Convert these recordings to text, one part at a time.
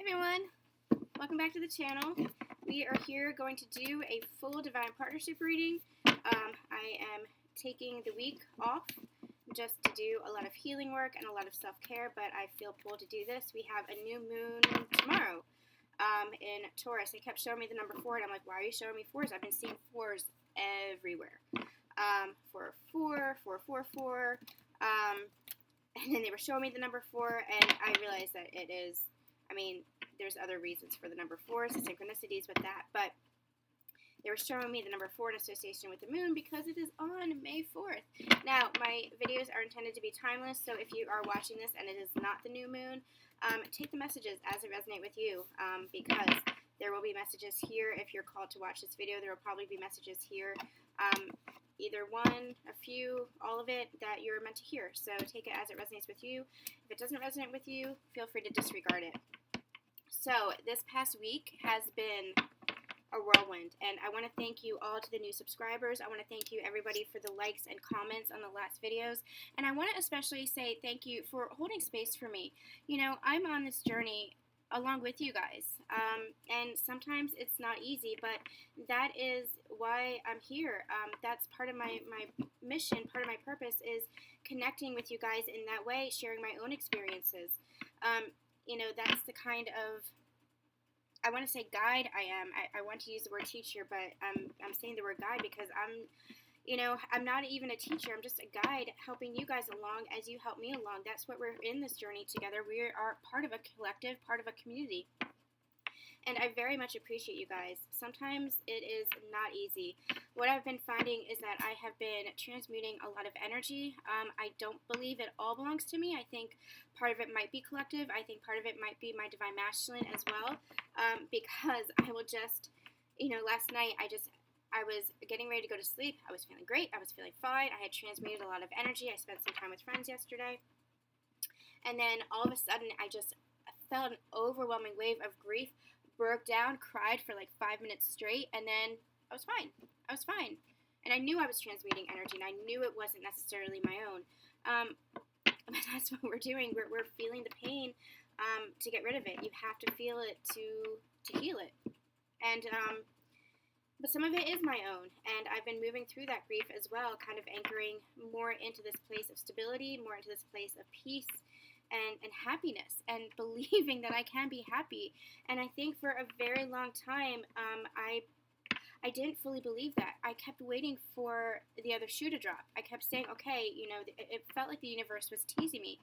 Hey everyone, welcome back to the channel. We are here going to do a full Divine Partnership reading. I am taking the week off just to do a lot of healing work and a lot of self-care, but I feel pulled to do this. We have a new moon tomorrow in Taurus. They kept showing me the number 4, and I'm like, why are you showing me 4s? I've been seeing 4s everywhere. 4, 4, 4, 4, 4. And then they were showing me the number 4, and I realized that it is, there's other reasons for the number 4s, the synchronicities with that, but they were showing me the number 4 in association with the moon because it is on May 4th. Now, my videos are intended to be timeless, so if you are watching this and it is not the new moon, take the messages as they resonate with you, because there will be messages here. If you're called to watch this video, there will probably be messages here, either one, a few, all of it that you're meant to hear. So take it as it resonates with you. If it doesn't resonate with you, feel free to disregard it. So this past week has been a whirlwind, and I want to thank you all to the new subscribers. I want to thank you everybody for the likes and comments on the last videos, and I want to especially say thank you for holding space for me. You know, I'm on this journey along with you guys, and sometimes it's not easy, but that is why I'm here. That's part of my mission, part of my purpose is connecting with you guys in that way, sharing my own experiences. You know, that's the kind of, I want to say guide I am. I want to use the word teacher, but I'm saying the word guide because I'm not even a teacher. I'm just a guide helping you guys along as you help me along. That's what we're in this journey together. We are part of a collective, part of a community. And I very much appreciate you guys. Sometimes it is not easy. What I've been finding is that I have been transmuting a lot of energy. I don't believe it all belongs to me. I think part of it might be collective. I think part of it might be my divine masculine as well. Because I will just, last night I was getting ready to go to sleep. I was feeling great. I was feeling fine. I had transmuted a lot of energy. I spent some time with friends yesterday. And then all of a sudden I just felt an overwhelming wave of grief, broke down, cried for like 5 minutes straight, and then I was fine. I was fine. And I knew I was transmuting energy, and I knew it wasn't necessarily my own. But that's what we're doing. We're feeling the pain to get rid of it. You have to feel it to heal it. And but some of it is my own, and I've been moving through that grief as well, kind of anchoring more into this place of stability, more into this place of peace and happiness, and believing that I can be happy. And I think for a very long time, I didn't fully believe that. I kept waiting for the other shoe to drop. I kept saying, okay, it felt like the universe was teasing me.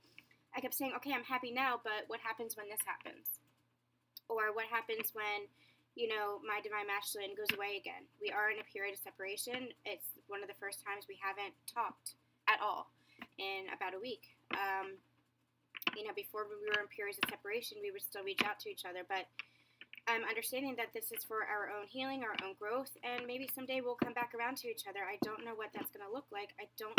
I kept saying, okay, I'm happy now, but what happens when this happens? Or what happens when my divine masculine goes away again? We are in a period of separation. It's one of the first times we haven't talked at all in about a week. Before we were in periods of separation, we would still reach out to each other, but I'm understanding that this is for our own healing, our own growth, and maybe someday we'll come back around to each other. I don't know what that's going to look like. I don't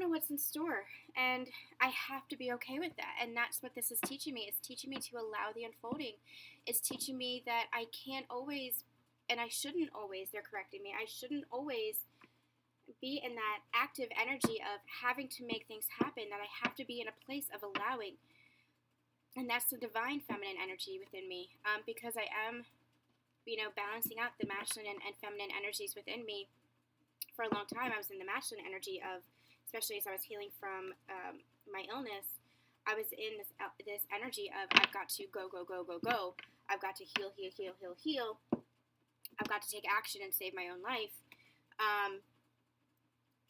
know what's in store, and I have to be okay with that. And that's what this is teaching me. It's teaching me to allow the unfolding. It's teaching me that I can't always, and I shouldn't always, they're correcting me, I shouldn't always be in that active energy of having to make things happen, that I have to be in a place of allowing. And that's the divine feminine energy within me, because I am, balancing out the masculine and feminine energies within me. For a long time, I was in the masculine energy of, especially as I was healing from my illness, I was in this energy of I've got to go, go, go, go, go. I've got to heal, heal, heal, heal, heal. I've got to take action and save my own life.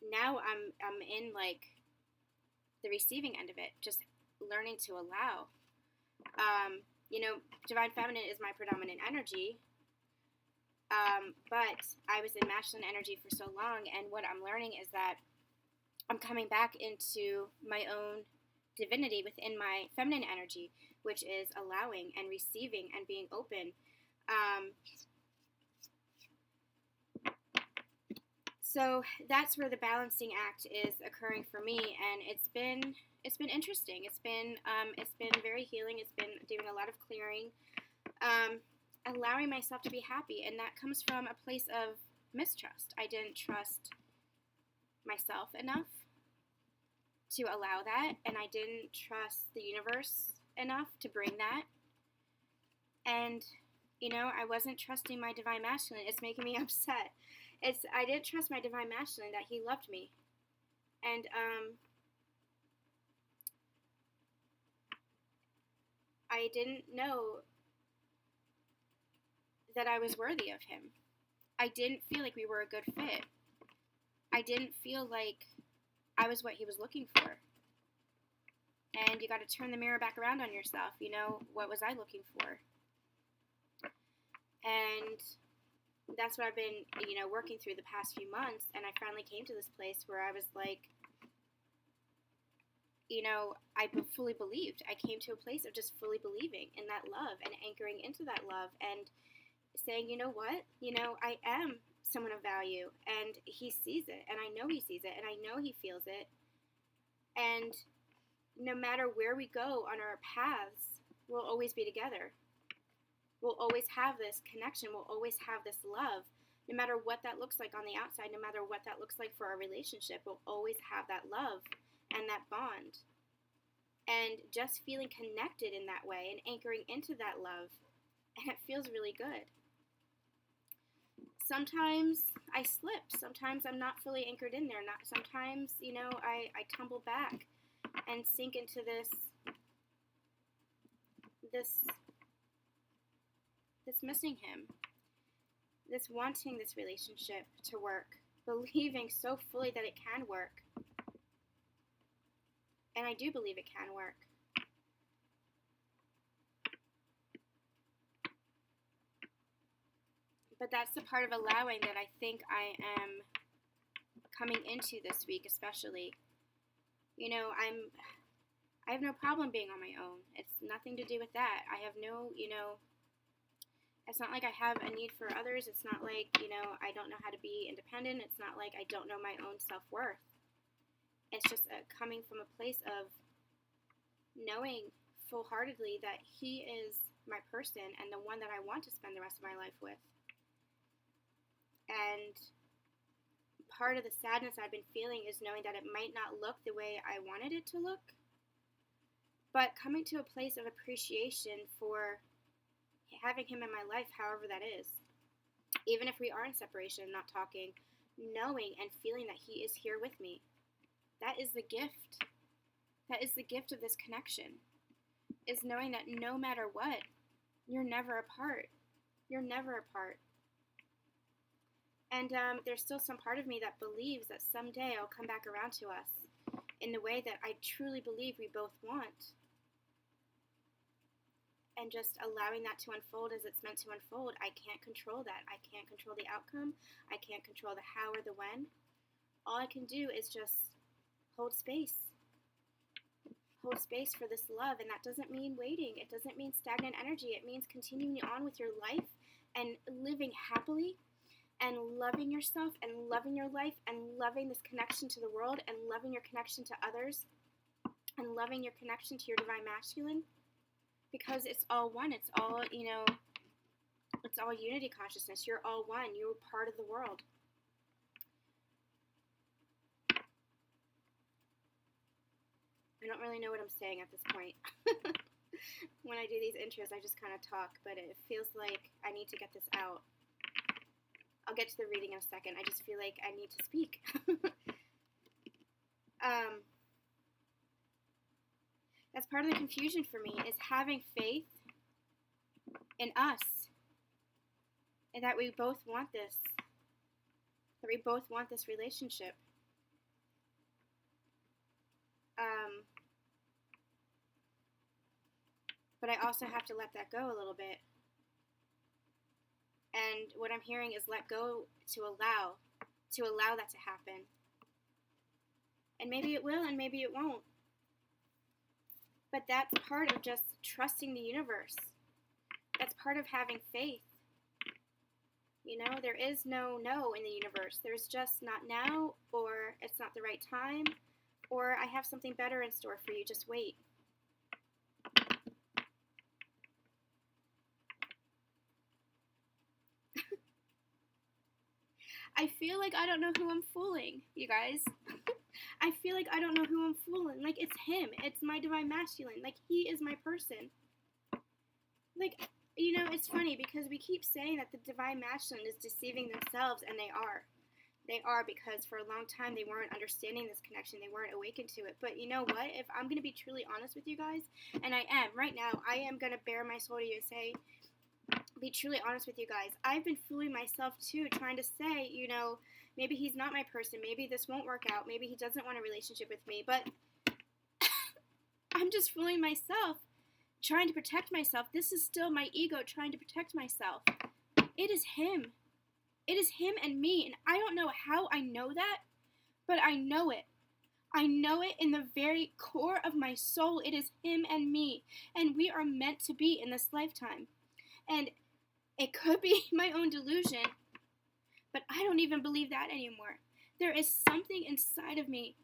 Now I'm in like the receiving end of it, just learning to allow. Divine feminine is my predominant energy, but I was in masculine energy for so long, and what I'm learning is that I'm coming back into my own divinity within my feminine energy, which is allowing and receiving and being open. So that's where the balancing act is occurring for me, and it's been interesting. It's been very healing. It's been doing a lot of clearing, allowing myself to be happy, and that comes from a place of mistrust. I didn't trust myself enough to allow that, and I didn't trust the universe enough to bring that. And, I wasn't trusting my divine masculine. It's making me upset. I didn't trust my divine masculine that he loved me. And, I didn't know that I was worthy of him. I didn't feel like we were a good fit. I didn't feel like I was what he was looking for. And you got to turn the mirror back around on yourself. What was I looking for? And that's what I've been, working through the past few months. And I finally came to this place where I was like, I fully believed. I came to a place of just fully believing in that love and anchoring into that love and saying, you know what? I am someone of value, and he sees it, and I know he sees it, and I know he feels it. And no matter where we go on our paths, we'll always be together. We'll always have this connection. We'll always have this love. No matter what that looks like on the outside, no matter what that looks like for our relationship, we'll always have that love and that bond. And just feeling connected in that way and anchoring into that love, and it feels really good. Sometimes I slip. Sometimes I'm not fully anchored in there. Sometimes, I tumble back and sink into this missing him, this wanting this relationship to work, believing so fully that it can work. And I do believe it can work. But that's the part of allowing that I think I am coming into this week, especially. I have no problem being on my own. It's nothing to do with that. I have no, it's not like I have a need for others. It's not like, I don't know how to be independent. It's not like I don't know my own self-worth. It's just coming from a place of knowing full-heartedly that he is my person and the one that I want to spend the rest of my life with. And part of the sadness I've been feeling is knowing that it might not look the way I wanted it to look, but coming to a place of appreciation for having him in my life, however that is. Even if we are in separation, not talking, knowing and feeling that he is here with me. That is the gift. That is the gift of this connection, is knowing that no matter what, you're never apart. You're never apart. And there's still some part of me that believes that someday I'll come back around to us in the way that I truly believe we both want. And just allowing that to unfold as it's meant to unfold. I can't control that. I can't control the outcome. I can't control the how or the when. All I can do is just hold space. Hold space for this love. And that doesn't mean waiting. It doesn't mean stagnant energy. It means continuing on with your life and living happily and loving yourself and loving your life and loving this connection to the world and loving your connection to others and loving your connection to your divine masculine, because it's all one. It's all, it's all unity consciousness. You're all one. You're part of the world. I don't really know what I'm saying at this point. When I do these intros, I just kind of talk, but it feels like I need to get this out. I'll get to the reading in a second. I just feel like I need to speak. That's part of the confusion for me, is having faith in us and that we both want this. That we both want this relationship. But I also have to let that go a little bit. And what I'm hearing is let go to allow that to happen. And maybe it will and maybe it won't. But that's part of just trusting the universe. That's part of having faith. There is no in the universe. There's just not now, or it's not the right time, or I have something better in store for you. Just wait. I feel like I don't know who I'm fooling, you guys. I feel like I don't know who I'm fooling. Like, it's him. It's my divine masculine. Like, he is my person. Like, you know, it's funny because we keep saying that the divine masculine is deceiving themselves, and they are. They are, because for a long time they weren't understanding this connection. They weren't awakened to it. But you know what? If I'm going to be truly honest with you guys, and I am, right now, I am going to bare my soul to you and say, be truly honest with you guys. I've been fooling myself too, trying to say, you know, maybe he's not my person. Maybe this won't work out. Maybe he doesn't want a relationship with me. But I'm just fooling myself, trying to protect myself. This is still my ego trying to protect myself. It is him. It is him and me. And I don't know how I know that, but I know it. I know it in the very core of my soul. It is him and me. And we are meant to be in this lifetime. And it could be my own delusion, but I don't even believe that anymore. There is something inside of me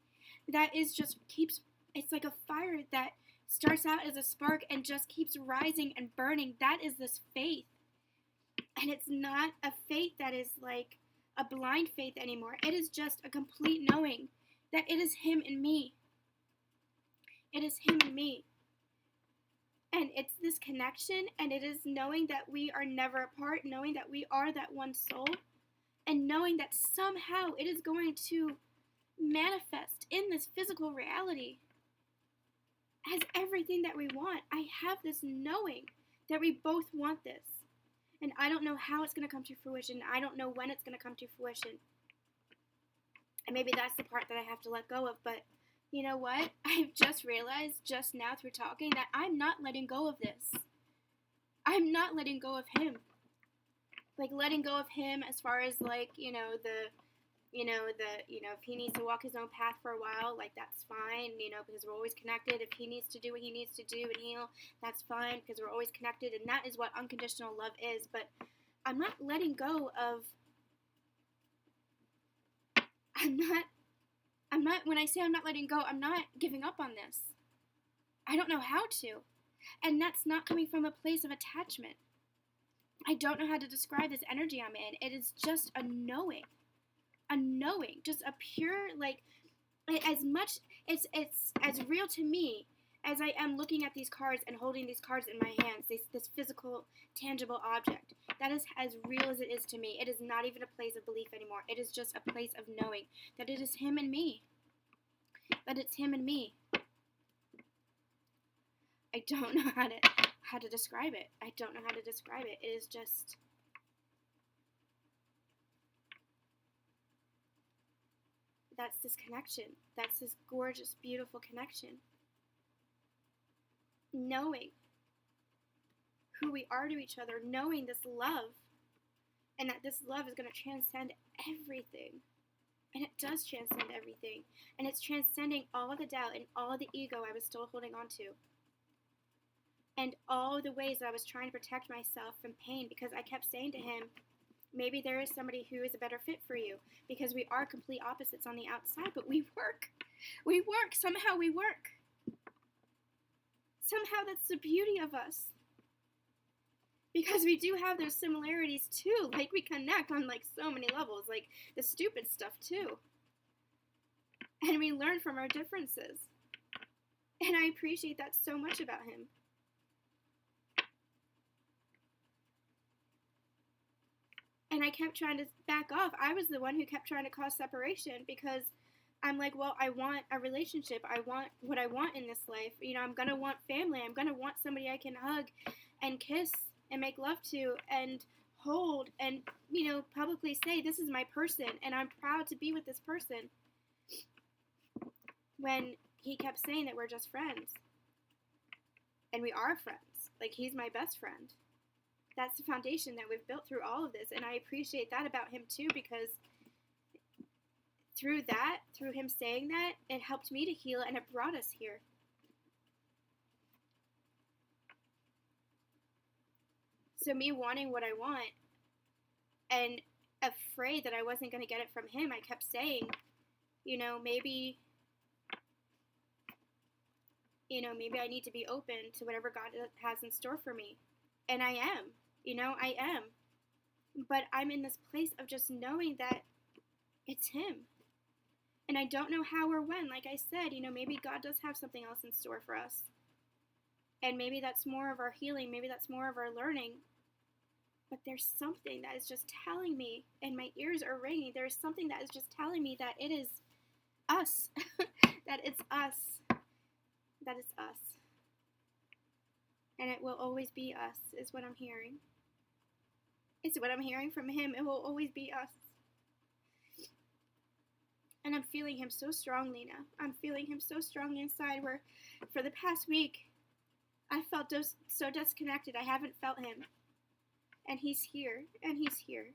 that is just keeps, it's like a fire that starts out as a spark and just keeps rising and burning. That is this faith. And it's not a faith that is like a blind faith anymore. It is just a complete knowing that it is him and me. It is him and me. And it's this connection, and it is knowing that we are never apart, knowing that we are that one soul, and knowing that somehow it is going to manifest in this physical reality as everything that we want. I have this knowing that we both want this. And I don't know how it's going to come to fruition. I don't know when it's going to come to fruition. And maybe that's the part that I have to let go of, but you know what? I've just realized just now through talking that I'm not letting go of this. I'm not letting go of him. Like, letting go of him as far as, like, if he needs to walk his own path for a while, like, that's fine, because we're always connected. If he needs to do what he needs to do and heal, that's fine, because we're always connected, and that is what unconditional love is. But I'm not letting go of, when I say I'm not letting go, I'm not giving up on this. I don't know how to. And that's not coming from a place of attachment. I don't know how to describe this energy I'm in. It is just a knowing, just a pure, like, as much, it's as real to me as I am looking at these cards and holding these cards in my hands, this physical, tangible object. That is as real as it is to me. It is not even a place of belief anymore. It is just a place of knowing that it is him and me. That it's him and me. I don't know how to describe it. I don't know how to describe it. It is just, that's this connection. That's this gorgeous, beautiful connection. Knowing who we are to each other, knowing this love, and that this love is going to transcend everything. And it does transcend everything. And it's transcending all the doubt and all the ego I was still holding on to. And all the ways that I was trying to protect myself from pain, because I kept saying to him, maybe there is somebody who is a better fit for you, because we are complete opposites on the outside, but we work. We work. Somehow we work. Somehow that's the beauty of us. Because we do have those similarities too. Like, we connect on, like, so many levels. Like, the stupid stuff too. And we learn from our differences. And I appreciate that so much about him. And I kept trying to back off. I was the one who kept trying to cause separation, because I'm like, well, I want a relationship. I want what I want in this life. I'm going to want family. I'm going to want somebody I can hug and kiss and make love to and hold and, publicly say, this is my person and I'm proud to be with this person. When he kept saying that we're just friends. And we are friends. Like, he's my best friend. That's the foundation that we've built through all of this. And I appreciate that about him too, because through him saying that, it helped me to heal, and it brought us here. So me wanting what I want and afraid that I wasn't going to get it from him, I kept saying, maybe I need to be open to whatever God has in store for me. And I am. I am. But I'm in this place of just knowing that it's him. And I don't know how or when. Like I said, maybe God does have something else in store for us. And maybe that's more of our healing. Maybe that's more of our learning. But there's something that is just telling me, and my ears are ringing. There's something that is just telling me that it is us. That it's us. That it's us. And it will always be us, is what I'm hearing. It's what I'm hearing from him. It will always be us. And I'm feeling him so strongly now. I'm feeling him so strongly inside, where for the past week, I felt so disconnected. I haven't felt him. And he's here. And he's here.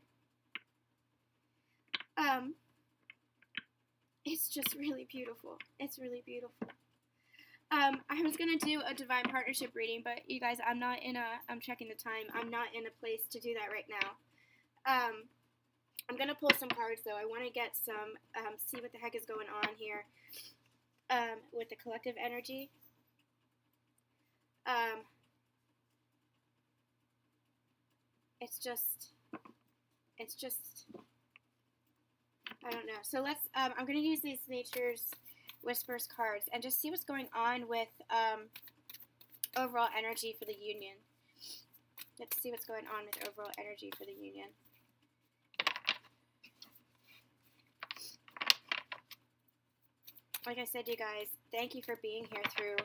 It's just really beautiful. It's really beautiful. I was going to do a divine partnership reading, but you guys, I'm checking the time. I'm not in a place to do that right now. I'm going to pull some cards, though. I want to get some, see what the heck is going on here with the collective energy. It's just, I don't know. So I'm going to use these Nature's Whispers cards and just see what's going on with overall energy for the union. Let's see what's going on with overall energy for the union. Like I said, you guys, thank you for being here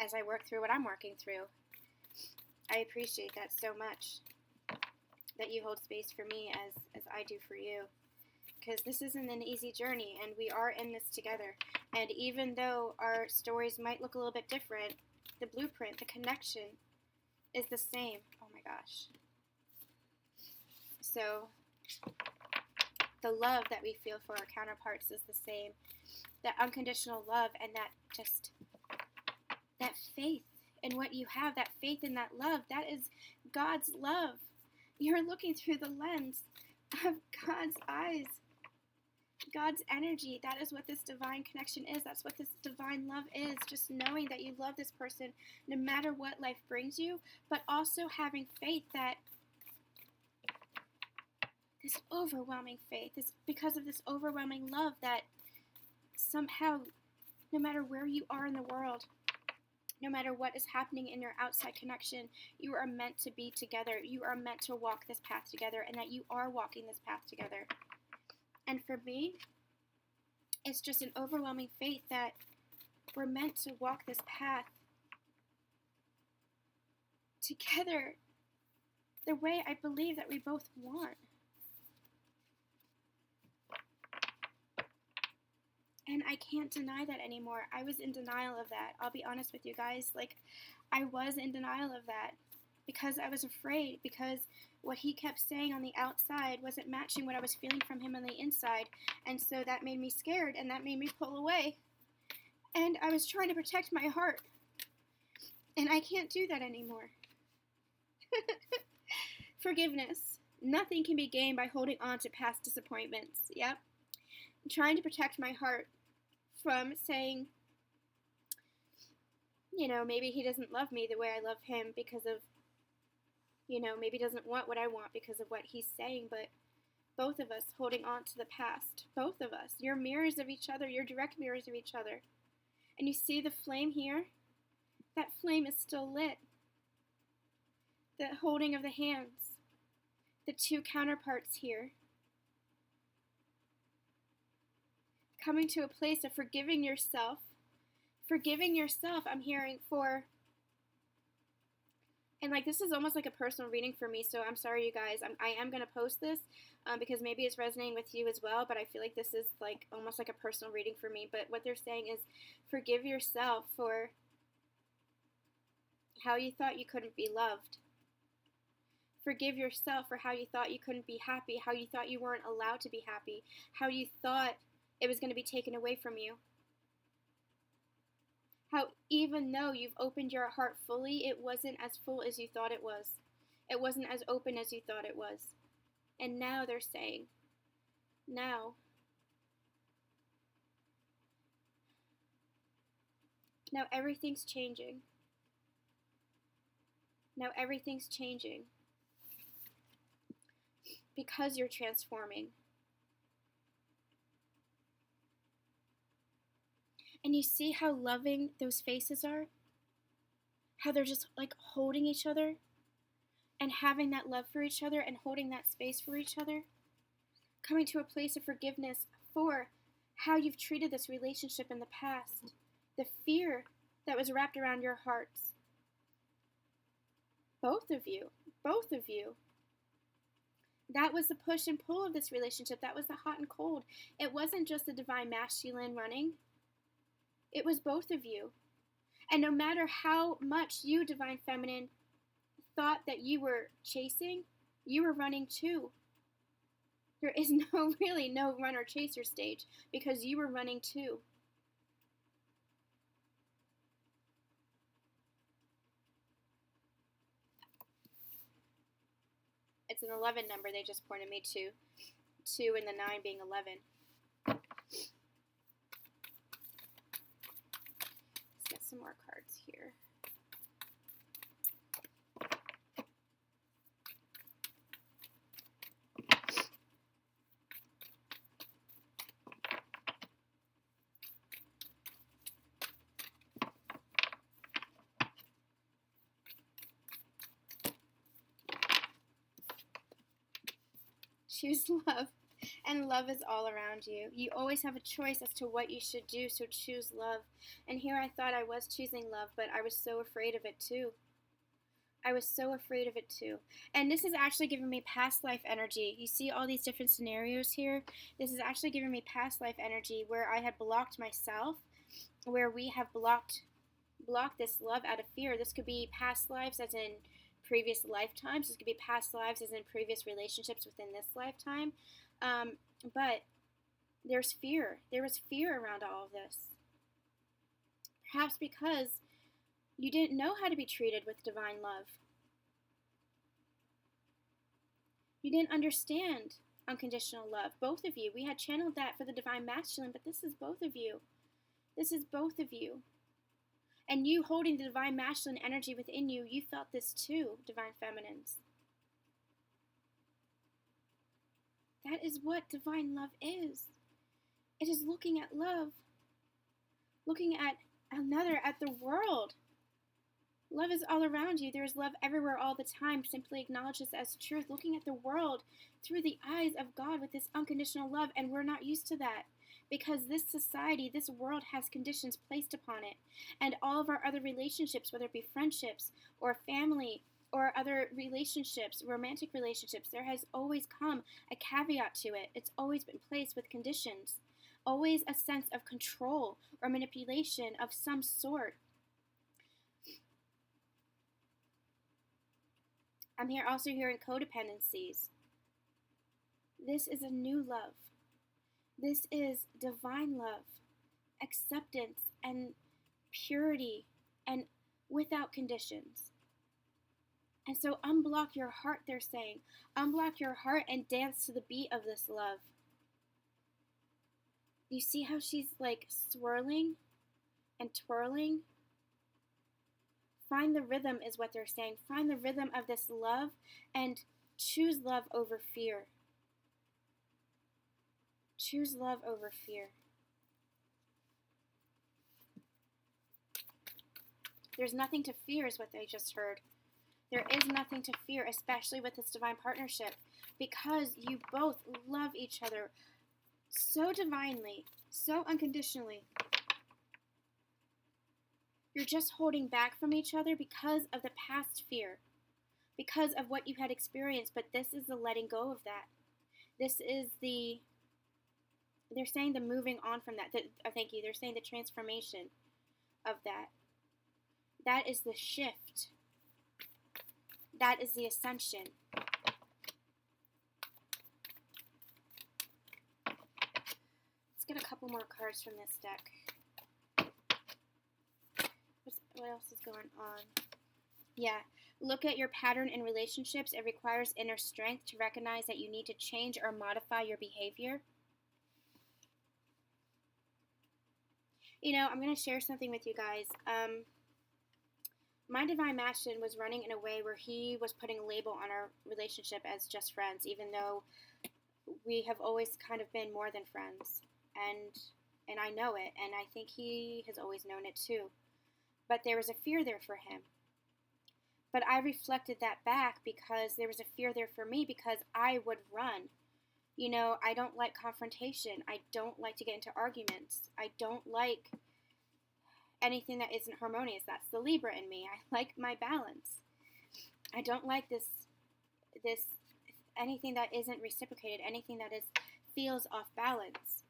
as I work through what I'm working through. I appreciate that so much, that you hold space for me as I do for you. Because this isn't an easy journey, and we are in this together. And even though our stories might look a little bit different, the blueprint, the connection is the same. Oh my gosh. So the love that we feel for our counterparts is the same. That unconditional love and that faith in what you have, that faith in that love, that is God's love. You're looking through the lens of God's eyes. God's energy. That is what this divine connection is. That's what this divine love is. Just knowing that you love this person no matter what life brings you, but also having faith that this overwhelming faith is because of this overwhelming love that somehow, no matter where you are in the world, no matter what is happening in your outside connection, you are meant to be together. You are meant to walk this path together, and that you are walking this path together. And for me, it's just an overwhelming faith that we're meant to walk this path together the way I believe that we both want. And I can't deny that anymore. I was in denial of that. I'll be honest with you guys. I was in denial of that because I was afraid, because what he kept saying on the outside wasn't matching what I was feeling from him on the inside. And so that made me scared, and that made me pull away. And I was trying to protect my heart. And I can't do that anymore. Forgiveness. Nothing can be gained by holding on to past disappointments. Yep. I'm trying to protect my heart from saying, maybe he doesn't love me the way I love him because of, maybe doesn't want what I want because of what he's saying. But both of us holding on to the past, both of us, you're mirrors of each other, you're direct mirrors of each other. And you see the flame here? That flame is still lit. The holding of the hands, the two counterparts here. Coming to a place of forgiving yourself. Forgiving yourself, I'm hearing, for... And this is almost like a personal reading for me, so I'm sorry, you guys. I am going to post this because maybe it's resonating with you as well, but I feel like this is almost like a personal reading for me. But what they're saying is forgive yourself for how you thought you couldn't be loved. Forgive yourself for how you thought you couldn't be happy, how you thought you weren't allowed to be happy, how you thought it was going to be taken away from you. How even though you've opened your heart fully, it wasn't as full as you thought it was. It wasn't as open as you thought it was. And now they're saying, now everything's changing. Now everything's changing. Because you're transforming. And you see how loving those faces are? How they're just like holding each other and having that love for each other and holding that space for each other. Coming to a place of forgiveness for how you've treated this relationship in the past. The fear that was wrapped around your hearts. Both of you. That was the push and pull of this relationship. That was the hot and cold. It wasn't just the divine masculine running. It was both of you. And no matter how much you, divine feminine, thought that you were chasing, you were running too. There is really no runner chaser stage because you were running too. It's an 11 number they just pointed me to. 2 and the 9 being 11. Let's get some more cards here. Choose love, and love is all around you. You always have a choice as to what you should do, so choose love. And here I thought I was choosing love, but I was so afraid of it too. And this is actually giving me past life energy. You see all these different scenarios here? This is actually giving me past life energy where I had blocked myself, where we have blocked this love out of fear. This could be past lives as in previous lifetimes. This could be past lives as in previous relationships within this lifetime. But there's fear. There was fear around all of this. Perhaps because you didn't know how to be treated with divine love. You didn't understand unconditional love. Both of you. We had channeled that for the divine masculine, but this is both of you. This is both of you. And you holding the divine masculine energy within you, you felt this too, divine feminines. That is what divine love is. It is looking at love, looking at another, at the world. Love is all around you. There is love everywhere all the time. Simply acknowledge this as truth. Looking at the world through the eyes of God with this unconditional love, and we're not used to that. Because this society, this world has conditions placed upon it. And all of our other relationships, whether it be friendships or family or other relationships, romantic relationships, there has always come a caveat to it. It's always been placed with conditions. Always a sense of control or manipulation of some sort. I'm also hearing codependencies. This is a new love. This is divine love, acceptance and purity and without conditions. And so unblock your heart, they're saying. Unblock your heart and dance to the beat of this love. You see how she's like swirling and twirling? Find the rhythm is what they're saying. Find the rhythm of this love and choose love over fear. Choose love over fear. There's nothing to fear is what they just heard. There is nothing to fear, especially with this divine partnership, because you both love each other so divinely, so unconditionally. You're just holding back from each other because of the past fear, because of what you had experienced, but this is the letting go of that. This is they're saying the moving on from that. Thank you. They're saying the transformation of that. That is the shift. That is the ascension. Let's get a couple more cards from this deck. What else is going on? Yeah. Look at your pattern in relationships. It requires inner strength to recognize that you need to change or modify your behavior. I'm going to share something with you guys. My divine masculine was running in a way where he was putting a label on our relationship as just friends, even though we have always kind of been more than friends. And and I know it, and I think he has always known it too. But there was a fear there for him. But I reflected that back because there was a fear there for me because I would run. You know, I don't like confrontation. I don't like to get into arguments. I don't like anything that isn't harmonious. That's the Libra in me. I like my balance. I don't like this anything that isn't reciprocated, anything that feels off balance.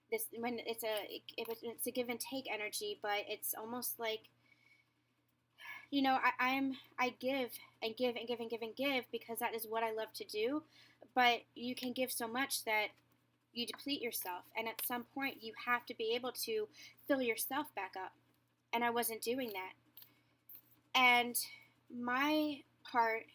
This when it's a give and take energy, but it's almost like, you know, I give and give and give and give and give because that is what I love to do. But you can give so much that you deplete yourself, and at some point you have to be able to fill yourself back up. And I wasn't doing that. And my part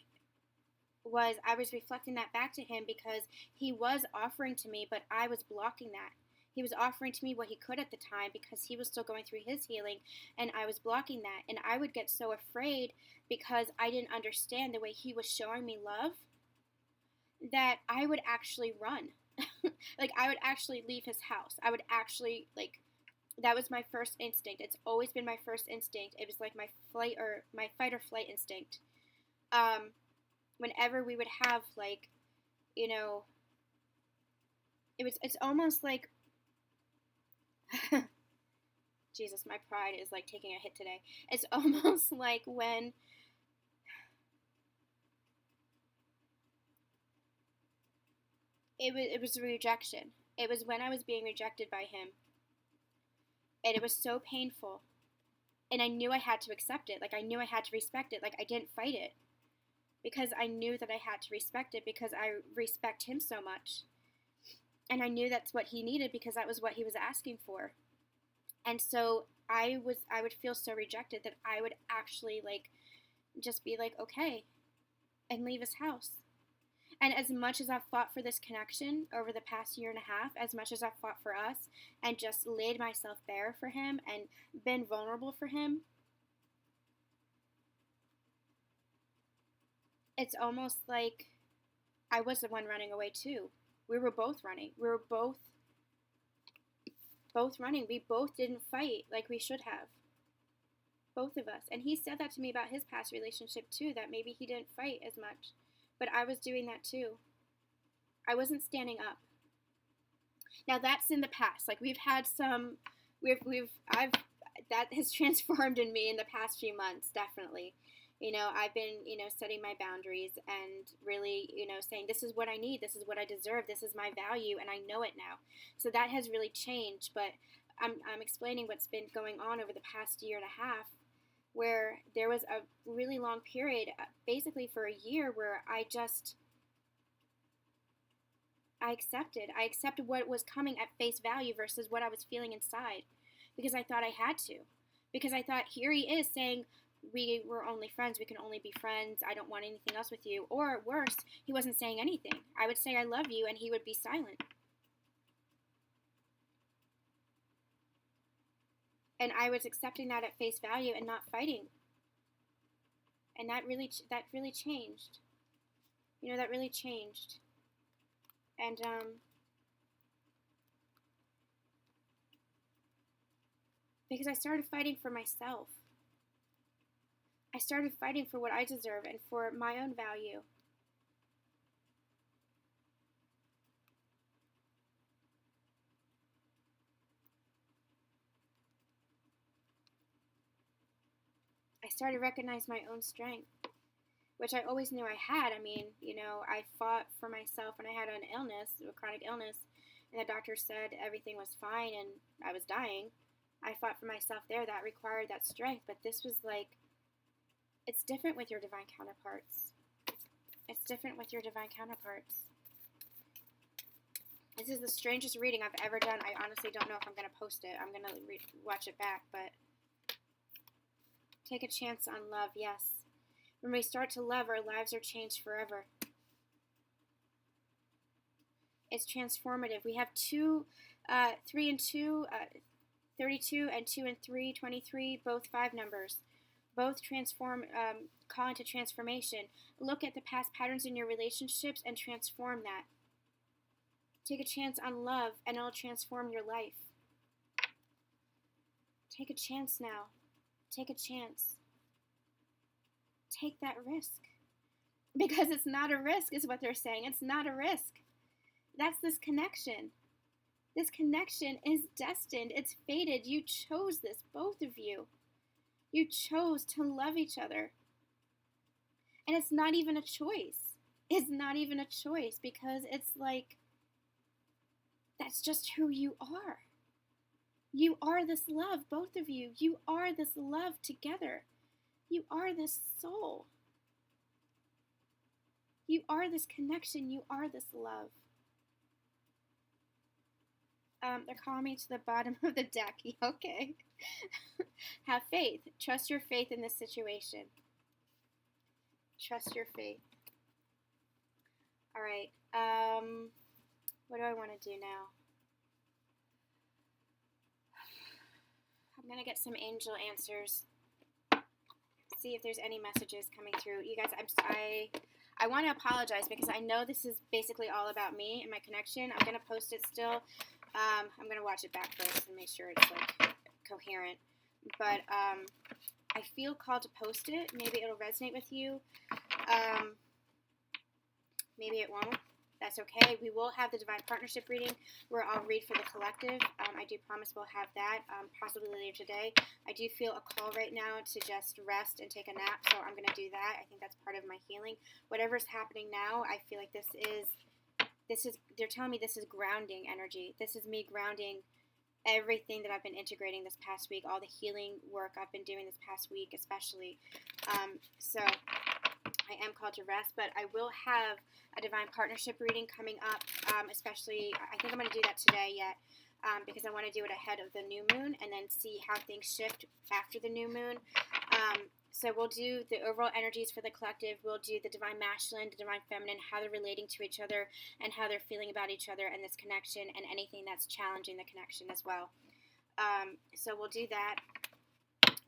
was I was reflecting that back to him because he was offering to me, but I was blocking that. He was offering to me what he could at the time because he was still going through his healing, and I was blocking that. And I would get so afraid because I didn't understand the way he was showing me love that I would actually run. Like, I would actually leave his house. I would actually, like, that was my first instinct. It's always been my first instinct. It was like my fight or flight instinct. Whenever we would have, like, you know, it's almost like, Jesus, my pride is like taking a hit today. It's almost like when it was a rejection. It was when I was being rejected by him. And it was so painful. And I knew I had to accept it. Like, I knew I had to respect it. Like, I didn't fight it. Because I knew that I had to respect it because I respect him so much. And I knew that's what he needed because that was what he was asking for. And so I would feel so rejected that I would actually, like, just be like, okay, and leave his house. And as much as I've fought for this connection over the past year and a half, as much as I've fought for us and just laid myself bare for him and been vulnerable for him, it's almost like I was the one running away too. We were both running. We were both running. We both didn't fight like we should have. Both of us. And he said that to me about his past relationship too, that maybe he didn't fight as much. But I was doing that too. I wasn't standing up. Now that's in the past. Like, we've had some, that has transformed in me in the past few months, definitely. You know, I've been, you know, setting my boundaries and really, you know, saying this is what I need, this is what I deserve, this is my value, and I know it now. So that has really changed, but I'm explaining what's been going on over the past year and a half, where there was a really long period, basically for a year, where I accepted what was coming at face value versus what I was feeling inside, because I thought I had to, because I thought, here he is saying, we were only friends, we can only be friends, I don't want anything else with you. Or worse, he wasn't saying anything. I would say I love you and he would be silent. And I was accepting that at face value and not fighting. And that really changed. You know, that really changed. And because I started fighting for myself. I started fighting for what I deserve and for my own value. I started to recognize my own strength, which I always knew I had. I mean, you know, I fought for myself when I had an illness, a chronic illness, and the doctor said everything was fine and I was dying. I fought for myself there. That required that strength, but this was like, it's different with your divine counterparts. It's different with your divine counterparts. This is the strangest reading I've ever done. I honestly don't know if I'm going to post it. I'm going to watch it back, but take a chance on love, yes. When we start to love, our lives are changed forever. It's transformative. We have 3 and 2, 32, and 2 and 3, 23, both 5 numbers. Both call into transformation. Look at the past patterns in your relationships and transform that. Take a chance on love, and it'll transform your life. Take a chance now. Take a chance. Take that risk. Because it's not a risk, is what they're saying. It's not a risk. That's this connection. This connection is destined. It's fated. You chose this, both of you. You chose to love each other. And it's not even a choice. It's not even a choice, because it's like, that's just who you are. You are this love, both of you. You are this love together. You are this soul. You are this connection. You are this love. They're calling me to the bottom of the deck. Okay. Have faith. Trust your faith in this situation. Trust your faith. All right. What do I want to do now? I'm going to get some angel answers. See if there's any messages coming through. You guys, I want to apologize because I know this is basically all about me and my connection. I'm going to post it still. I'm going to watch it back first and make sure it's like coherent. But I feel called to post it. Maybe it'll resonate with you. Maybe it won't. That's okay. We will have the Divine Partnership reading where I'll read for the collective. I do promise we'll have that, possibly later today. I do feel a call right now to just rest and take a nap, so I'm going to do that. I think that's part of my healing. Whatever's happening now, I feel like this is, they're telling me this is grounding energy. This is me grounding everything that I've been integrating this past week, all the healing work I've been doing this past week especially. So I am called to rest, but I will have a Divine Partnership reading coming up, especially, I think I'm going to do that today yet, because I want to do it ahead of the new moon and then see how things shift after the new moon. So we'll do the overall energies for the collective. We'll do the Divine Masculine, the Divine Feminine, how they're relating to each other and how they're feeling about each other and this connection and anything that's challenging the connection as well. So we'll do that.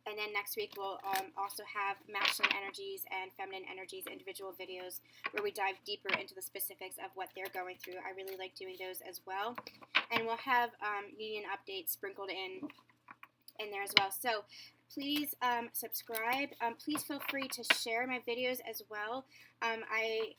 And then next week we'll also have masculine energies and feminine energies, individual videos where we dive deeper into the specifics of what they're going through. I really like doing those as well. And we'll have union updates sprinkled in there as well. So please subscribe. Please feel free to share my videos as well. I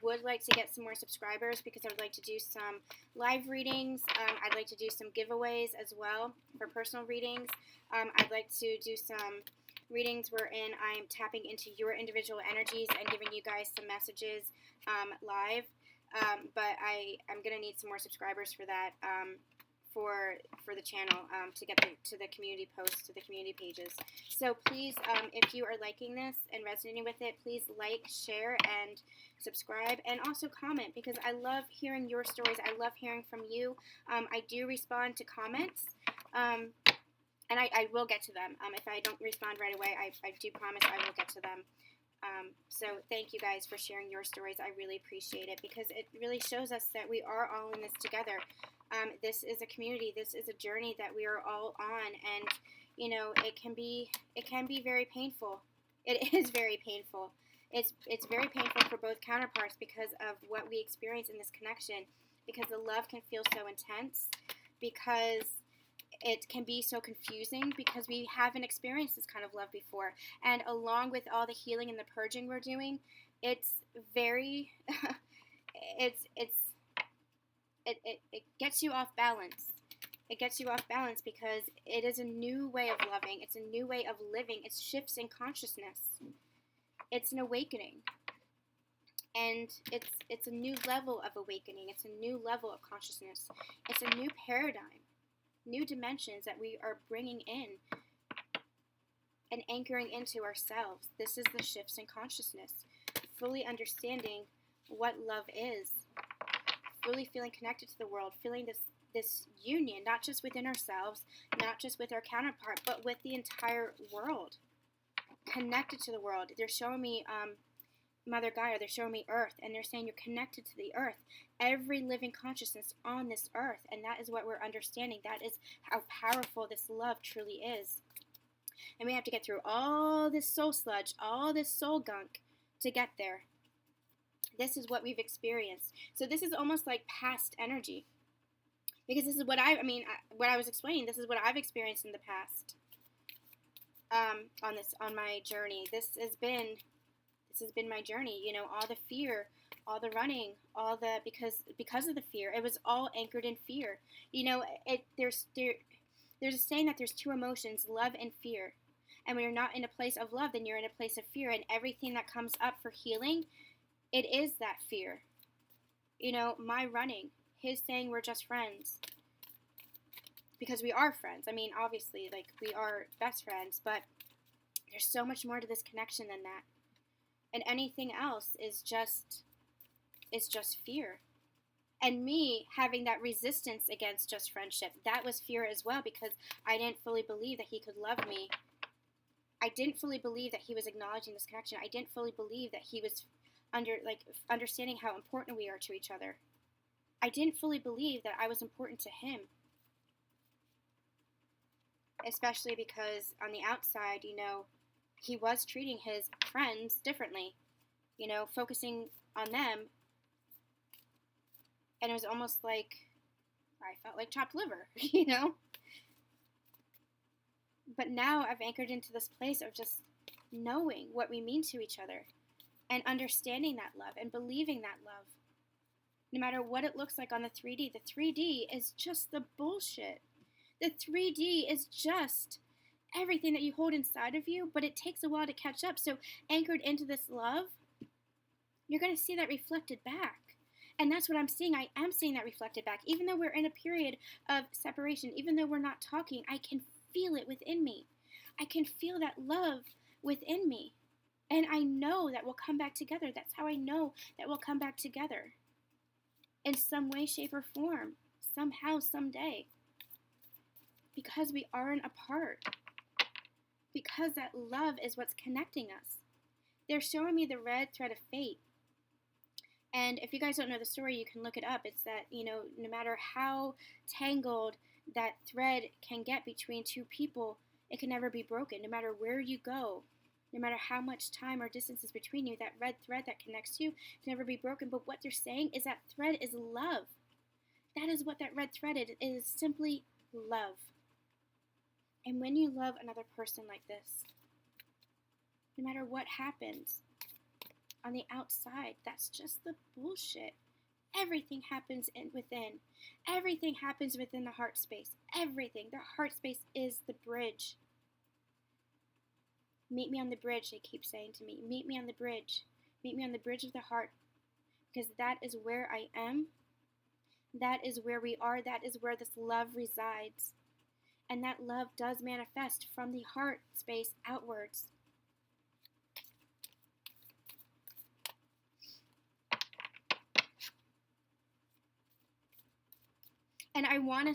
would like to get some more subscribers because I would like to do some live readings. I'd like to do some giveaways as well for personal readings. I'd like to do some readings wherein I'm tapping into your individual energies and giving you guys some messages live. But I'm going to need some more subscribers for that. For the channel to get to the community posts, to the community pages. So please, if you are liking this and resonating with it, please like, share, and subscribe, and also comment, because I love hearing your stories. I love hearing from you. I do respond to comments, and I will get to them. If I don't respond right away, I do promise I will get to them. So thank you guys for sharing your stories. I really appreciate it because it really shows us that we are all in this together. This is a community. This is a journey that we are all on, and it can be very painful. It is very painful. It's very painful for both counterparts because of what we experience in this connection. Because the love can feel so intense. Because it can be so confusing because we haven't experienced this kind of love before. And along with all the healing and the purging we're doing, it's very, it gets you off balance. It gets you off balance because it is a new way of loving. It's a new way of living. It's shifts in consciousness. It's an awakening. And it's a new level of awakening. It's a new level of consciousness. It's a new paradigm. New dimensions that we are bringing in and anchoring into ourselves. This is the shifts in consciousness. Fully understanding what love is. Fully feeling connected to the world. Feeling this union, not just within ourselves, not just with our counterpart, but with the entire world. Connected to the world. They're showing me Mother Gaia, they're showing me Earth, and they're saying you're connected to the Earth. Every living consciousness on this Earth, and that is what we're understanding. That is how powerful this love truly is. And we have to get through all this soul sludge, all this soul gunk to get there. This is what we've experienced. So this is almost like past energy, because this is what what I was explaining. This is what I've experienced in the past. On my journey, this has been my journey. You know, all the fear, all the running, all the because of the fear. It was all anchored in fear. You know, there's a saying that there's two emotions, love and fear. And when you're not in a place of love, then you're in a place of fear. And everything that comes up for healing, it is that fear. You know, my running, his saying we're just friends. Because we are friends. I mean, obviously, like, we are best friends. But there's so much more to this connection than that. And anything else is just fear. And me having that resistance against just friendship, that was fear as well, because I didn't fully believe that he could love me. I didn't fully believe that he was acknowledging this connection. I didn't fully believe that he was understanding how important we are to each other. I didn't fully believe that I was important to him. Especially because on the outside, you know, he was treating his friends differently, you know, focusing on them. And it was almost like I felt like chopped liver, you know? But now I've anchored into this place of just knowing what we mean to each other and understanding that love and believing that love. No matter what it looks like on the 3D is just the bullshit. The 3D is just everything that you hold inside of you, but it takes a while to catch up. So anchored into this love, you're going to see that reflected back. And that's what I'm seeing. I am seeing that reflected back. Even though we're in a period of separation, even though we're not talking, I can feel it within me. I can feel that love within me. And I know that we'll come back together. That's how I know that we'll come back together. In some way, shape, or form. Somehow, someday. Because we aren't apart. Because that love is what's connecting us. They're showing me the red thread of fate. And if you guys don't know the story, you can look it up. It's that, you know, no matter how tangled that thread can get between two people, it can never be broken. No matter where you go, no matter how much time or distance is between you, that red thread that connects you can never be broken. But what they're saying is that thread is love. That is what that red thread is. It is simply love. And when you love another person like this, no matter what happens on the outside, that's just the bullshit. Everything happens within. Everything happens within the heart space. Everything. The heart space is the bridge. Meet me on the bridge, they keep saying to me. Meet me on the bridge. Meet me on the bridge of the heart. Because that is where I am. That is where we are. That is where this love resides. And that love does manifest from the heart space outwards. And I want to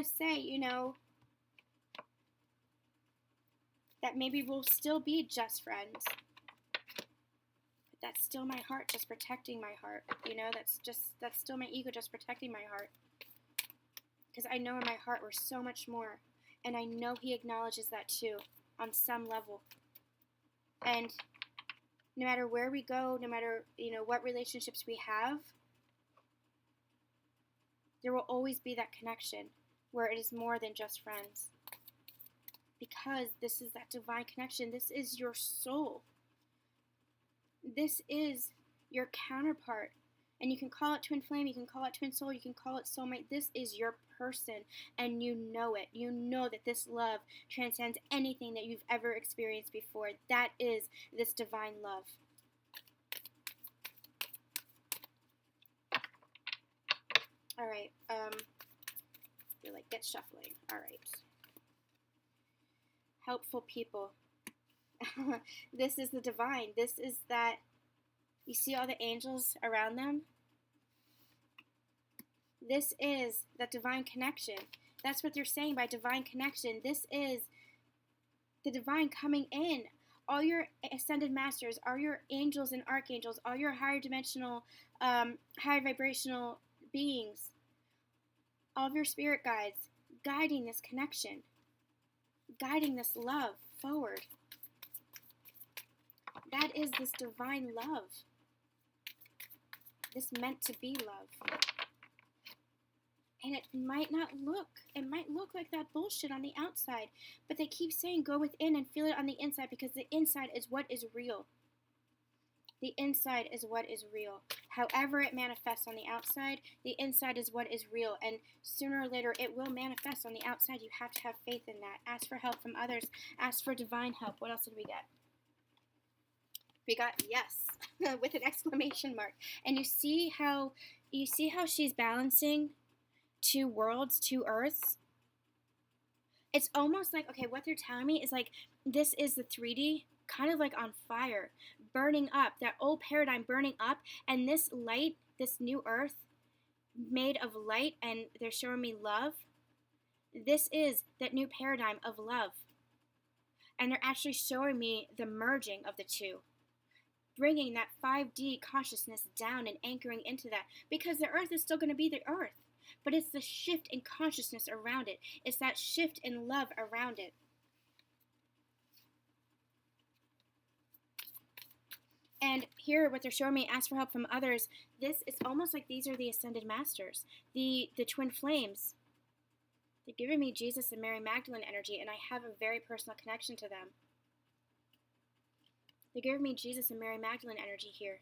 say, you know, that maybe we'll still be just friends. But that's still my heart just protecting my heart. You know, that's still my ego just protecting my heart. Because I know in my heart we're so much more. And I know he acknowledges that too, on some level. And no matter where we go, no matter, you know, what relationships we have, there will always be that connection where it is more than just friends. Because this is that divine connection. This is your soul. This is your counterpart. And you can call it twin flame, you can call it twin soul, you can call it soulmate. This is your person, and you know it. You know that this love transcends anything that you've ever experienced before. That is this divine love. All right, you're like, get shuffling. All right. Helpful people. This is the divine. This is that. You see all the angels around them? This is that divine connection. That's what they're saying by divine connection. This is the divine coming in. All your ascended masters, all your angels and archangels, all your higher dimensional, high vibrational beings, all of your spirit guides, guiding this connection, guiding this love forward. That is this divine love. This meant to be love. And it might look like that bullshit on the outside, but they keep saying go within and feel it on the inside, because the inside is what is real. The inside is what is real. However it manifests on the outside, the inside is what is real. And sooner or later, it will manifest on the outside. You have to have faith in that. Ask for help from others. Ask for divine help. What else did we get? We got yes with an exclamation mark. And you see how she's balancing two worlds, two earths. It's almost like, okay, what they're telling me is like, this is the 3D, kind of like on fire, burning up, that old paradigm burning up, and this light, this new earth made of light, and they're showing me love. This is that new paradigm of love. And they're actually showing me the merging of the two, bringing that 5D consciousness down and anchoring into that, because the earth is still going to be the earth, but it's the shift in consciousness around it. It's that shift in love around it. And here, what they're showing me, ask for help from others. This is almost like these are the ascended masters, the twin flames. They're giving me Jesus and Mary Magdalene energy, and I have a very personal connection to them. They're giving me Jesus and Mary Magdalene energy here.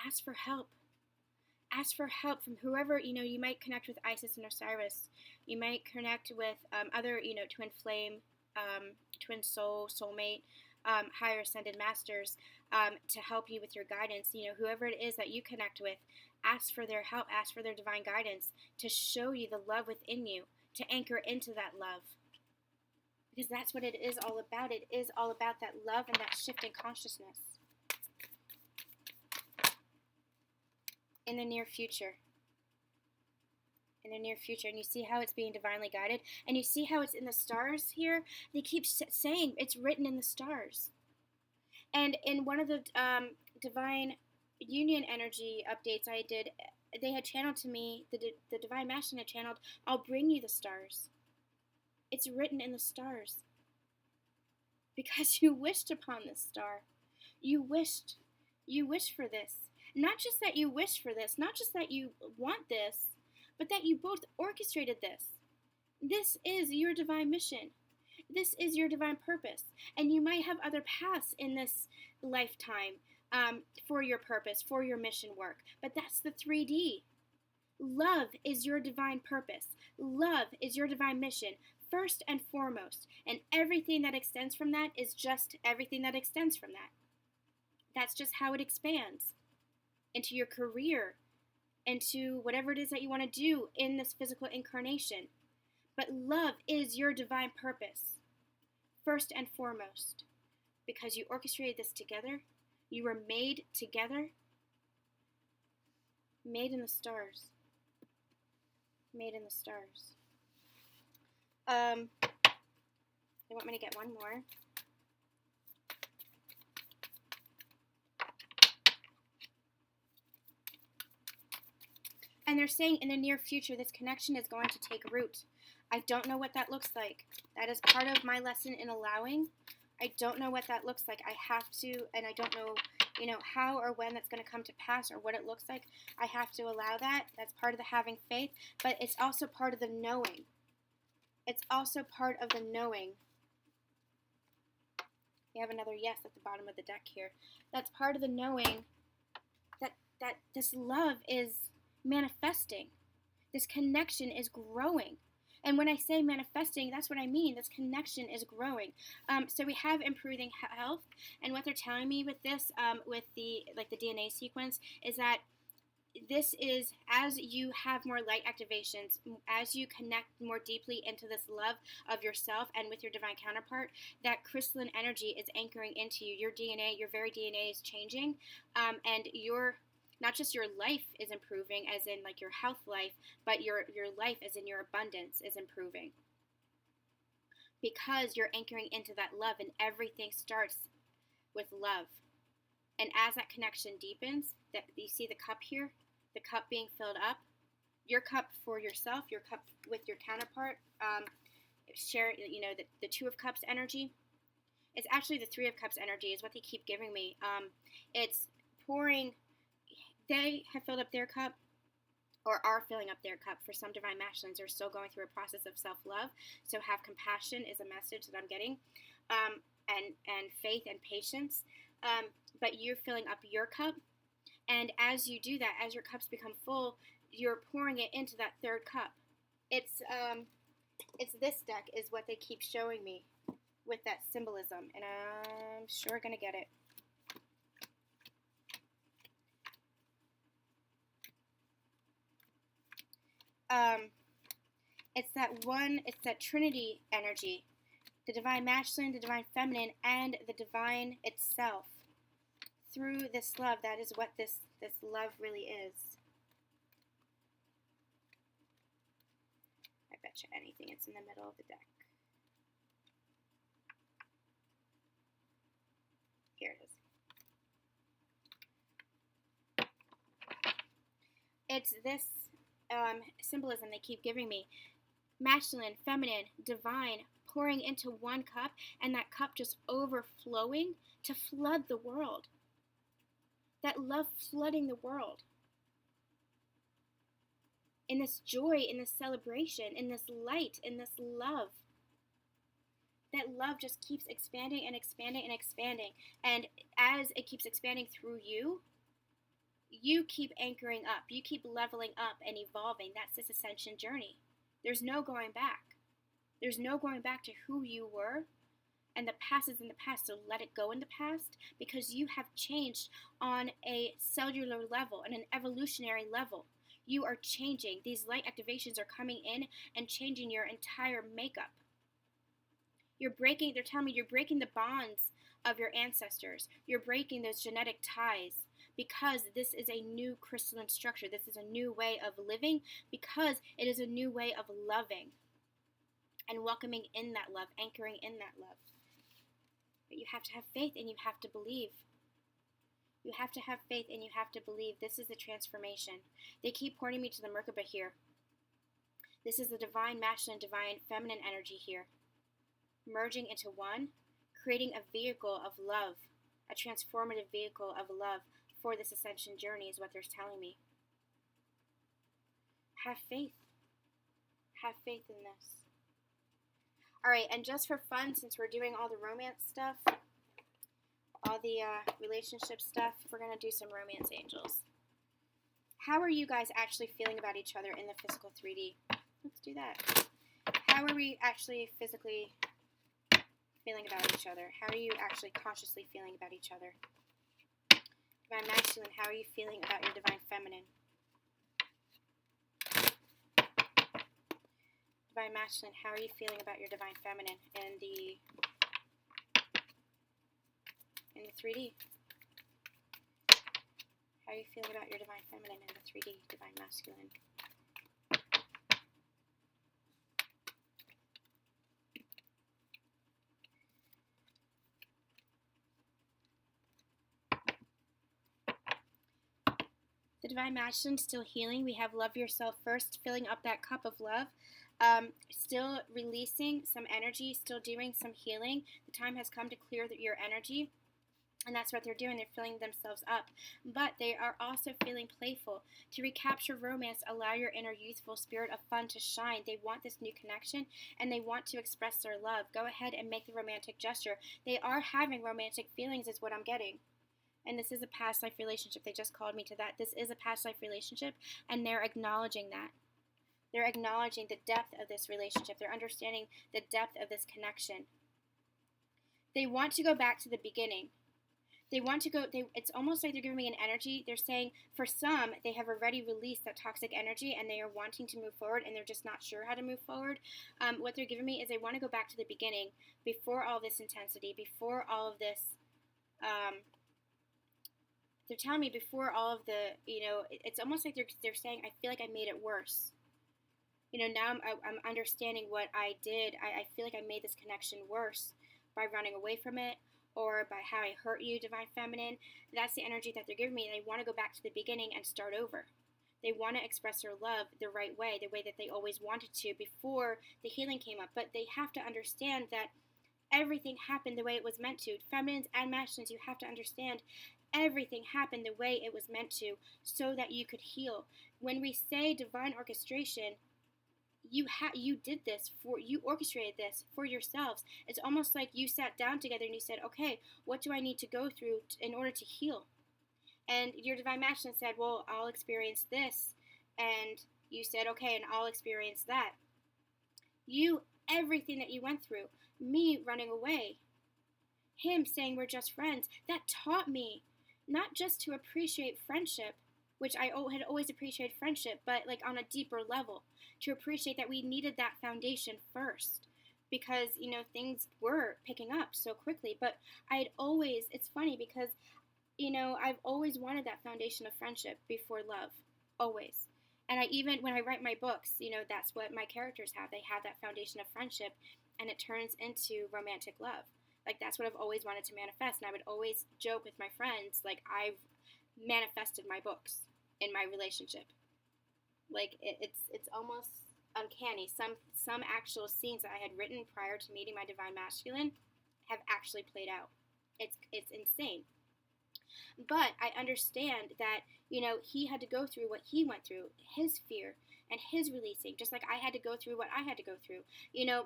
Ask for help. Ask for help from whoever, you might connect with Isis and Osiris. You might connect with other, twin flame, twin soul, soulmate, higher ascended masters to help you with your guidance. Whoever it is that you connect with, ask for their help, ask for their divine guidance to show you the love within you, to anchor into that love. Because that's what it is all about. It is all about that love and that shift in consciousness. In the near future. In the near future. And you see how it's being divinely guided. And you see how it's in the stars here. They keep saying it's written in the stars. And in one of the divine union energy updates I did, they had channeled to me, the divine masculine had channeled, I'll bring you the stars. It's written in the stars. Because you wished upon this star. You wished for this. Not just that you wish for this, not just that you want this, but that you both orchestrated this. This is your divine mission. This is your divine purpose. And you might have other paths in this lifetime for your purpose, for your mission work. But that's the 3D. Love is your divine purpose. Love is your divine mission, first and foremost. And everything that extends from that is just everything that extends from that. That's just how it expands. Into your career, into whatever it is that you want to do in this physical incarnation. But love is your divine purpose, first and foremost, because you orchestrated this together. You were made together, made in the stars. Made in the stars. They want me to get one more. And they're saying in the near future, this connection is going to take root. I don't know what that looks like. That is part of my lesson in allowing. I don't know what that looks like. I have to, and I don't know, how or when that's going to come to pass or what it looks like. I have to allow that. That's part of the having faith, but it's also part of the knowing. It's also part of the knowing. We have another yes at the bottom of the deck here. That's part of the knowing that this love is manifesting. This connection is growing. And when I say manifesting, that's what I mean. This connection is growing. So we have improving health. And what they're telling me with this, with the DNA sequence, is that this is as you have more light activations, as you connect more deeply into this love of yourself and with your divine counterpart, that crystalline energy is anchoring into you. Your DNA, your very DNA is changing, and not just your life is improving, as in like your health life, but your life, as in your abundance, is improving. Because you're anchoring into that love, and everything starts with love. And as that connection deepens, that you see the cup here, the cup being filled up, your cup for yourself, your cup with your counterpart, share, the Two of Cups energy. It's actually the Three of Cups energy is what they keep giving me. It's pouring. They have filled up their cup, or are filling up their cup. For some divine masculines, are still going through a process of self-love. So have compassion is a message that I'm getting, and faith and patience. But you're filling up your cup, and as you do that, as your cups become full, you're pouring it into that third cup. It's this deck is what they keep showing me with that symbolism, and I'm sure gonna get it. It's that Trinity energy, the divine masculine, the divine feminine, and the divine itself. Through this love, that is what this love really is. I bet you anything it's in the middle of the deck. Here it is. It's this symbolism they keep giving me. Masculine, feminine, divine, pouring into one cup, and that cup just overflowing to flood the world. That love flooding the world. In this joy, in this celebration, in this light, in this love. That love just keeps expanding and expanding and expanding. And as it keeps expanding through you, you keep anchoring up. You keep leveling up and evolving. That's this ascension journey. There's no going back. There's no going back to who you were. And the past is in the past, so let it go in the past, because you have changed on a cellular level, on an evolutionary level. You are changing. These light activations are coming in and changing your entire makeup. They're telling me you're breaking the bonds of your ancestors. You're breaking those genetic ties, because this is a new crystalline structure. This is a new way of living, because it is a new way of loving and welcoming in that love, anchoring in that love. But you have to have faith and you have to believe. You have to have faith and you have to believe. This is the transformation. They keep pointing me to the Merkaba here. This is the divine masculine, divine feminine energy here. Merging into one, creating a vehicle of love, a transformative vehicle of love for this ascension journey is what they're telling me. Have faith. Have faith in this. Alright, and just for fun, since we're doing all the romance stuff, all the relationship stuff, we're going to do some romance angels. How are you guys actually feeling about each other in the physical 3D? Let's do that. How are we actually physically feeling about each other? How are you actually consciously feeling about each other? Divine masculine, how are you feeling about your divine feminine? Divine masculine, how are you feeling about your divine feminine in the 3D? How are you feeling about your divine feminine in the 3D, divine masculine? The divine masculine, still healing. We have love yourself first, filling up that cup of love. Still releasing some energy, still doing some healing. The time has come to clear your energy. And that's what they're doing. They're filling themselves up. But they are also feeling playful. To recapture romance, allow your inner youthful spirit of fun to shine. They want this new connection, and they want to express their love. Go ahead and make the romantic gesture. They are having romantic feelings is what I'm getting. And this is a past life relationship. They just called me to that. This is a past life relationship, and they're acknowledging that. They're acknowledging the depth of this relationship. They're understanding the depth of this connection. They want to go back to the beginning. They want to go, it's almost like they're giving me an energy. They're saying, for some, they have already released that toxic energy and they are wanting to move forward and they're just not sure how to move forward. What they're giving me is they want to go back to the beginning, before all this intensity, before all of this, they're telling me before all of the, it's almost like they're saying, I feel like I made it worse. Now I'm understanding what I did. I feel like I made this connection worse by running away from it, or by how I hurt you, divine feminine. That's the energy that they're giving me. They want to go back to the beginning and start over. They want to express their love the right way, the way that they always wanted to before the healing came up. But they have to understand that everything happened the way it was meant to. Feminines and masculines, you have to understand everything happened the way it was meant to so that you could heal. When we say divine orchestration, you did this you orchestrated this for yourselves. It's almost like you sat down together and you said, okay, what do I need to go through in order to heal? And your divine masculine said, well, I'll experience this. And you said, okay, and I'll experience that. Everything that you went through, me running away, him saying we're just friends, that taught me not just to appreciate friendship, which I had always appreciated friendship, but like on a deeper level, to appreciate that we needed that foundation first, because, things were picking up so quickly. But it's funny because, I've always wanted that foundation of friendship before love, always. And when I write my books, that's what my characters have. They have that foundation of friendship, and it turns into romantic love. Like, that's what I've always wanted to manifest. And I would always joke with my friends, like, I've manifested my books in my relationship. Like, it's almost uncanny. Some actual scenes that I had written prior to meeting my divine masculine have actually played out. It's insane. But I understand that, he had to go through what he went through, his fear and his releasing, just like I had to go through what I had to go through.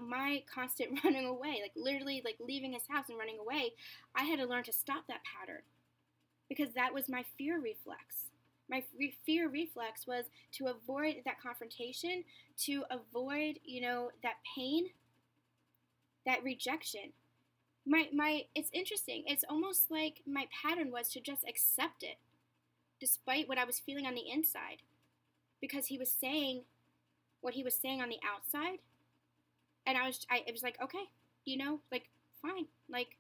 My constant running away, like literally like leaving his house and running away, I had to learn to stop that pattern, because that was my fear reflex. My fear reflex was to avoid that confrontation, to avoid, that pain, that rejection. It's interesting. It's almost like my pattern was to just accept it, despite what I was feeling on the inside, because he was saying what he was saying on the outside, and it was like, okay, like, fine, like,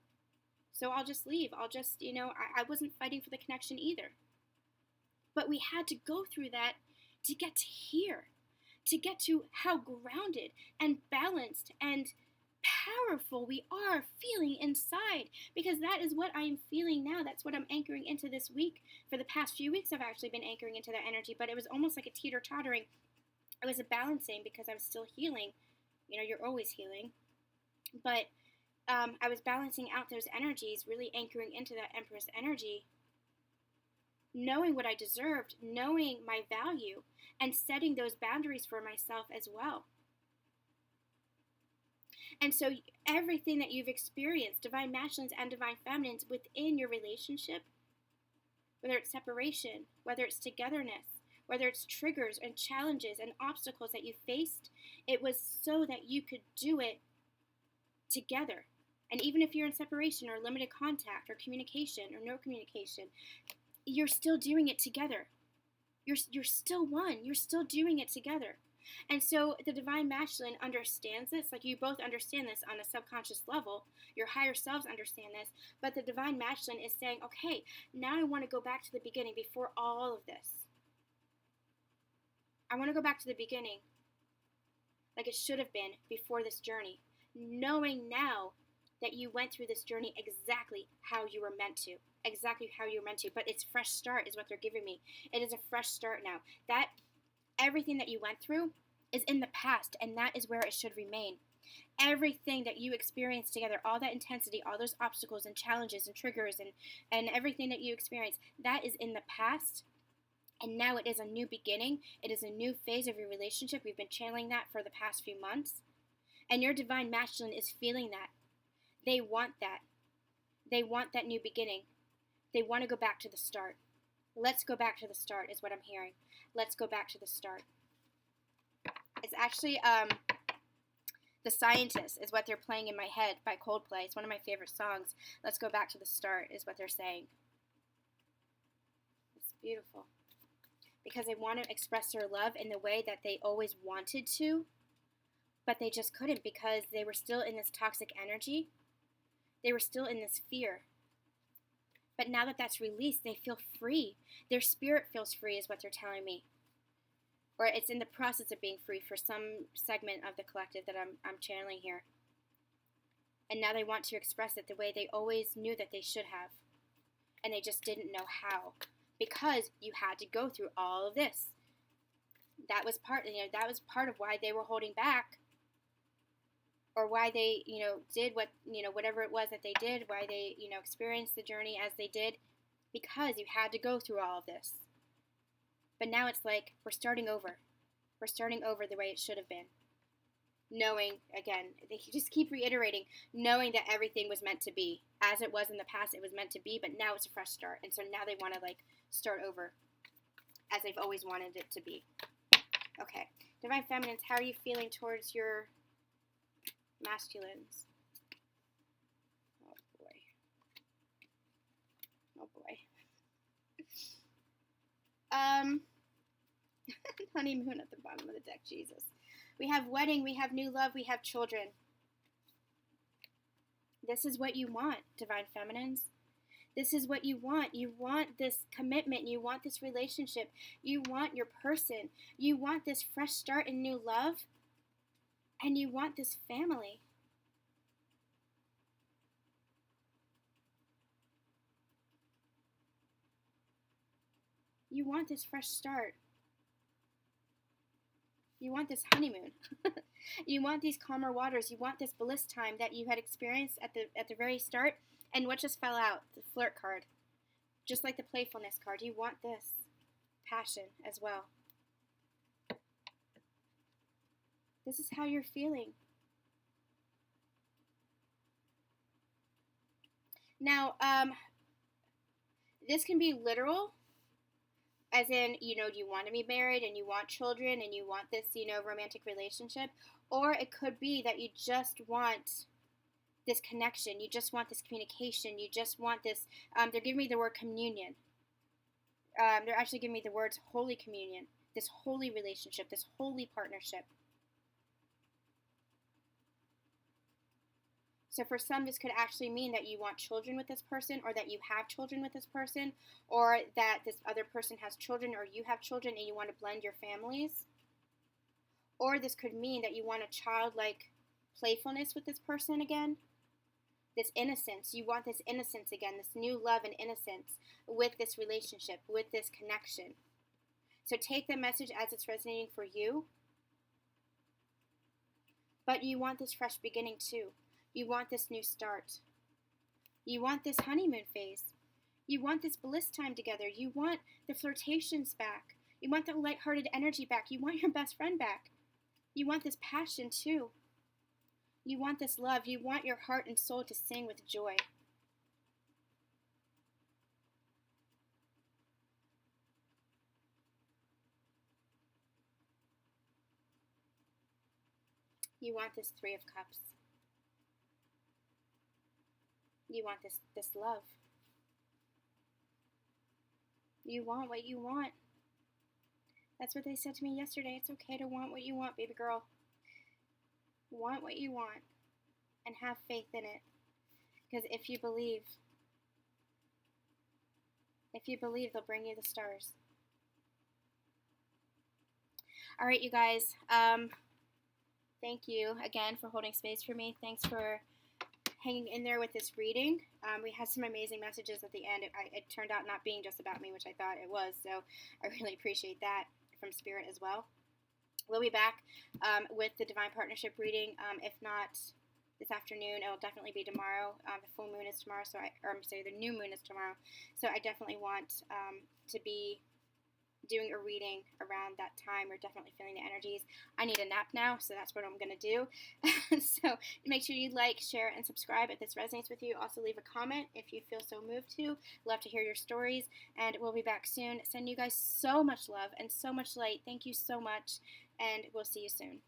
so I'll just leave. I'll just, I wasn't fighting for the connection either. But we had to go through that to get to here, to get to how grounded and balanced and powerful we are feeling inside, because that is what I'm feeling now. That's what I'm anchoring into this week. For the past few weeks, I've actually been anchoring into that energy, but it was almost like a teeter-tottering. It was a balancing because I was still healing. You're always healing. But I was balancing out those energies, really anchoring into that Empress energy, knowing what I deserved, knowing my value, and setting those boundaries for myself as well. And so everything that you've experienced, divine masculines and divine feminines, within your relationship, whether it's separation, whether it's togetherness, whether it's triggers and challenges and obstacles that you faced, it was so that you could do it together. And even if you're in separation or limited contact or communication or no communication, you're still doing it together. You're still one. You're still doing it together. And so the divine masculine understands this. Like, you both understand this on a subconscious level. Your higher selves understand this. But the divine masculine is saying, okay, now I want to go back to the beginning before all of this. I want to go back to the beginning, like it should have been before this journey, knowing now that you went through this journey exactly how you were meant to. Exactly how you were meant to. But it's fresh start is what they're giving me. It is a fresh start now. That everything that you went through is in the past, and that is where it should remain. Everything that you experienced together, all that intensity, all those obstacles and challenges and triggers and everything that you experienced, that is in the past. And now it is a new beginning. It is a new phase of your relationship. We've been channeling that for the past few months. And your divine masculine is feeling that. They want that. They want that new beginning. They want to go back to the start. Let's go back to the start is what I'm hearing. Let's go back to the start. It's actually The Scientist is what they're playing in my head by Coldplay. It's one of my favorite songs. Let's go back to the start is what they're saying. It's beautiful. Because they want to express their love in the way that they always wanted to, but they just couldn't because they were still in this toxic energy. They were still in this fear. But now that that's released, they feel free. Their spirit feels free is what they're telling me. Or it's in the process of being free for some segment of the collective that I'm channeling here. And now they want to express it the way they always knew that they should have. And they just didn't know how. Because you had to go through all of this. That was part of why they were holding back. or why they, did what, whatever it was that they did, why they, experienced the journey as they did, because you had to go through all of this. But now it's like we're starting over. We're starting over the way it should have been. Knowing, again, they just keep reiterating, knowing that everything was meant to be. As it was in the past, it was meant to be, but now it's a fresh start. And so now they want to, start over as they've always wanted it to be. Okay. Divine Feminines, how are you feeling towards your masculines? Oh, boy. Oh, boy. Honeymoon at the bottom of the deck, Jesus. We have wedding, we have new love, we have children. This is what you want, Divine Feminines. This is what you want. You want this commitment. You want this relationship. You want your person. You want this fresh start and new love. And you want this family. You want this fresh start. You want this honeymoon. You want these calmer waters. You want this bliss time that you had experienced at the very start. And what just fell out? The flirt card. Just like the playfulness card. You want this passion as well. This is how you're feeling. Now, this can be literal. As in, you want to be married and you want children and you want this, romantic relationship. Or it could be that you just want this connection. You just want this communication. You just want this. They're giving me the word communion. They're actually giving me the words holy communion. This holy relationship. This holy partnership. So for some, this could actually mean that you want children with this person, or that you have children with this person, or that this other person has children, or you have children and you want to blend your families. Or this could mean that you want a childlike playfulness with this person again. This innocence. You want this innocence again, this new love and innocence with this relationship, with this connection. So take the message as it's resonating for you. But you want this fresh beginning too. You want this new start. You want this honeymoon phase. You want this bliss time together. You want the flirtations back. You want the lighthearted energy back. You want your best friend back. You want this passion too. You want this love. You want your heart and soul to sing with joy. You want this Three of Cups. You want this love. You want what you want. That's what they said to me yesterday. It's okay to want what you want, baby girl. Want what you want and have faith in it. Because if you believe, they'll bring you the stars. All right, you guys. Thank you again for holding space for me. Thanks for hanging in there with this reading. We had some amazing messages at the end. It turned out not being just about me, which I thought it was, so I really appreciate that from Spirit as well. We'll be back with the Divine Partnership reading. If not this afternoon, it'll definitely be tomorrow. The full moon is tomorrow, the new moon is tomorrow. So I definitely want to be doing a reading around that time. We're definitely feeling the energies. I need a nap now, so that's what I'm going to do. So make sure you like, share, and subscribe if this resonates with you. Also leave a comment if you feel so moved to. Love to hear your stories, and we'll be back soon. Send you guys so much love and so much light. Thank you so much, and we'll see you soon.